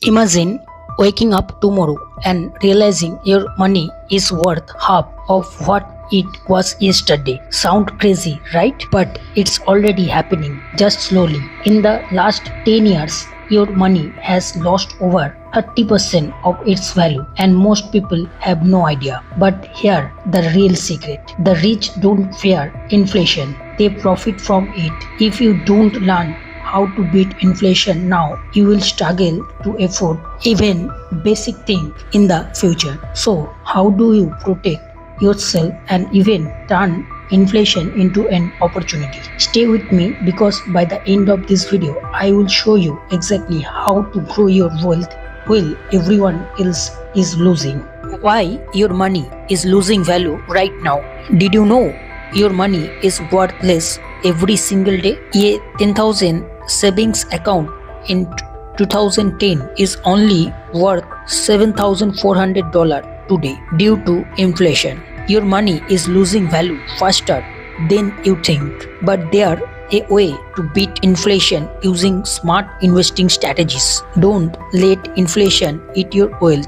Imagine waking up tomorrow and realizing your money is worth half of what it was yesterday. Sound crazy, right? But it's already happening, just slowly. In the last 10 years, your money has lost over 30% of its value, and most people have no idea. But here, the real secret: the rich don't fear inflation, they profit from it. If you don't learn how to beat inflation now, you will struggle to afford even basic things in the future. So, how do you protect yourself and even turn inflation into an opportunity? Stay with me, because by the end of this video, I will show you exactly how to grow your wealth while everyone else is losing. Why your money is losing value right now? Did you know your money is worthless every single day? A 10,000 savings account in 2010 is only worth $7,400 today due to inflation. Your money is losing value faster than you think. But there a way to beat inflation using smart investing strategies. Don't let inflation eat your wealth.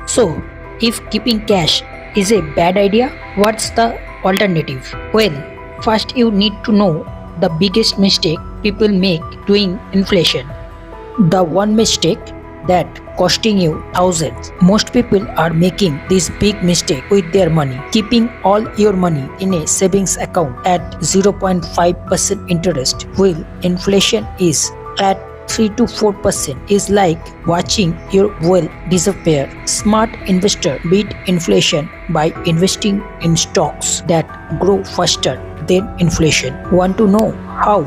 So, if keeping cash is a bad idea, what's the alternative? Well, first you need to know the biggest mistake people make doing inflation. The one mistake that costing you thousands. Most people are making this big mistake with their money. Keeping all your money in a savings account at 0.5% interest while inflation is at 3 to 4% is like watching your wealth disappear. Smart investor beat inflation by investing in stocks that grow faster than inflation. Want to know how?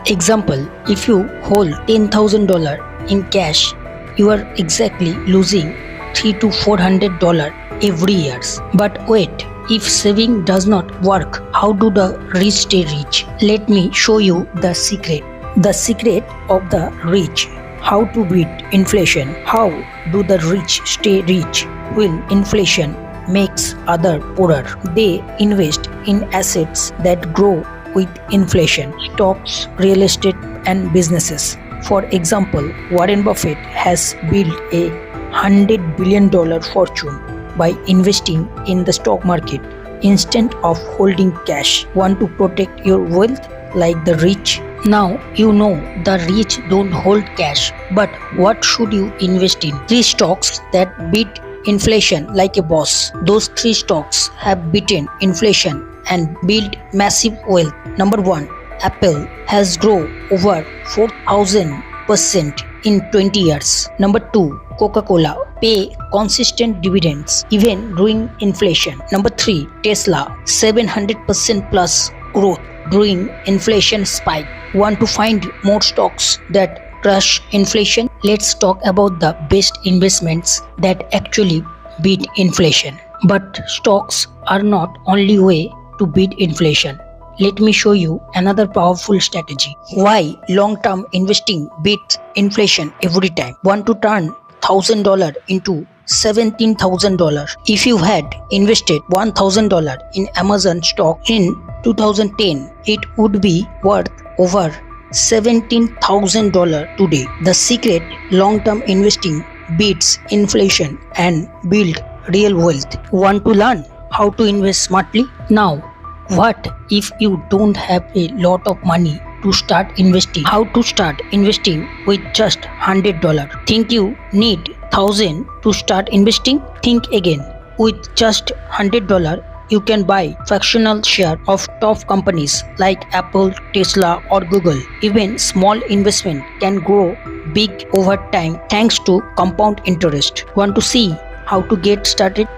Example, if you hold $10,000 in cash, you are exactly losing $300 to $400 every year. But wait, if saving does not work, how do the rich stay rich? Let me show you the secret. The secret of the rich. How to beat inflation. How do the rich stay rich when inflation makes others poorer? They invest in assets that grow with inflation: stocks, real estate, and businesses. For example, Warren Buffett has built a $100 billion fortune by investing in the stock market instead of holding cash. Want to protect your wealth like the rich? Now you know the rich don't hold cash, but what should you invest in? 3 stocks that beat inflation like a boss. Those 3 stocks have beaten inflation and built massive wealth. Number 1, Apple has grown over 4,000% in 20 years. Number 2, Coca-Cola pay consistent dividends even during inflation. Number 3, Tesla 700% plus growth during inflation spike. Want to find more stocks that crush inflation? Let's talk about the best investments that actually beat inflation. But stocks are not only way to beat inflation. Let me show you another powerful strategy. Why long-term investing beats inflation every time. Want to turn $1,000 into $17,000. If you had invested $1,000 in Amazon stock in 2010, it would be worth over $17,000 today. The secret: long-term investing beats inflation and build real wealth. Want to learn how to invest smartly? Now, what if you don't have a lot of money to start investing? How to start investing with just $100? Think you need $1,000 to start investing? Think again. With just $100, you can buy fractional share of top companies like Apple, Tesla, or Google. Even small investment can grow big over time thanks to compound interest. Want to see how to get started?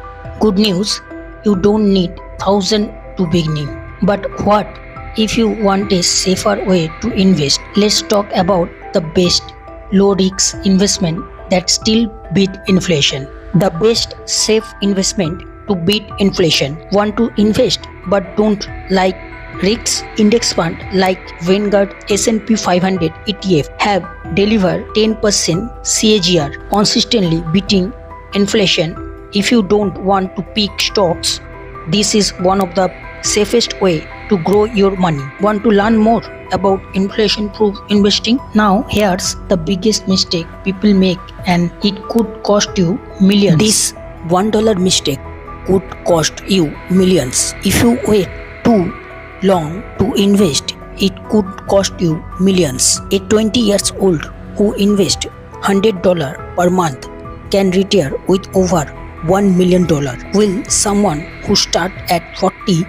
Good news, you don't need $1,000 to begin. But what if you want a safer way to invest? Let's talk about the best low-risk investment that still beat inflation. The best safe investment to beat inflation. Want to invest but don't like risks? Index fund like Vanguard S&P 500 ETF have delivered 10% CAGR, consistently beating inflation. If you don't want to pick stocks, this is one of the safest way to grow your money. Want to learn more about inflation-proof investing? Now here's the biggest mistake people make, and it could cost you millions. This $1 mistake could cost you millions. If you wait too long to invest, it could cost you millions. A 20 years old who invests $100 per month can retire with over $1 million. While someone who starts at 40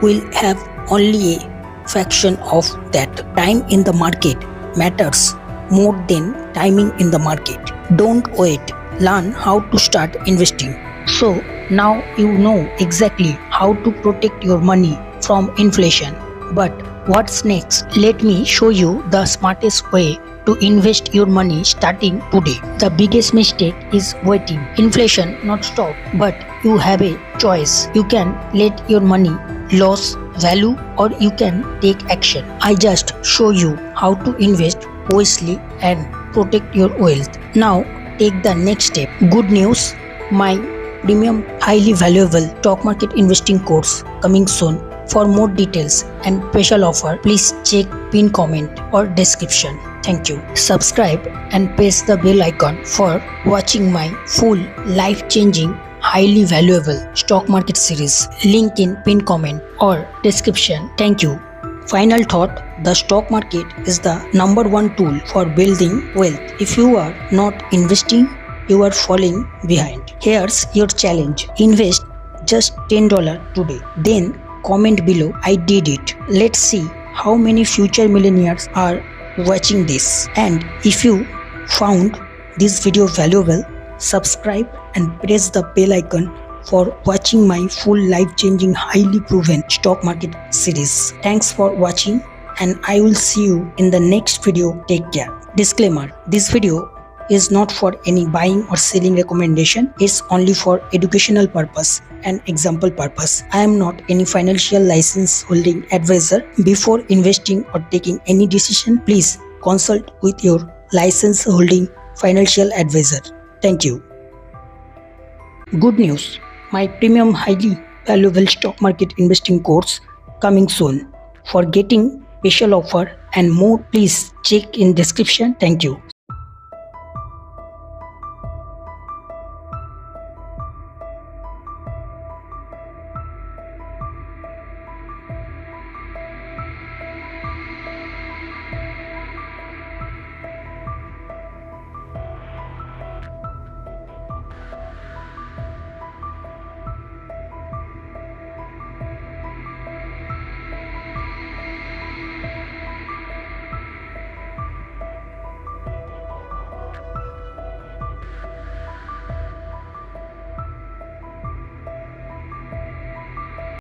will have only a fraction of that. Time in the market matters more than timing in the market. Don't wait. Learn how to start investing. So now you know exactly how to protect your money from inflation. But what's next? Let me show you the smartest way to invest your money starting today. The biggest mistake is waiting. Inflation not stop, but you have a choice. You can let your money lose value, or you can take action. I just show you how to invest wisely and protect your wealth. Now take the next step. Good news, my premium highly valuable stock market investing course coming soon. For more details and special offer, please check pin comment or description. Thank you. Subscribe and press the bell icon for watching my full life-changing, highly valuable stock market series. Link in pin comment or description. Thank you. Final thought, the stock market is the #1 tool for building wealth. If you are not investing, you are falling behind. Here's your challenge. Invest just $10 today. Then comment below, I did it. Let's see how many future millionaires are watching this. And if you found this video valuable, subscribe and press the bell icon for watching my full life-changing, highly proven stock market series. Thanks for watching, and I will see you in the next video. Take care. Disclaimer, this video is not for any buying or selling recommendation. It's only for educational purpose and example purpose. I am not any financial license holding advisor. Before investing or taking any decision, please consult with your license holding financial advisor. Thank you. Good news, my premium highly valuable stock market investing course coming soon. For getting special offer and more, please check in description. Thank you.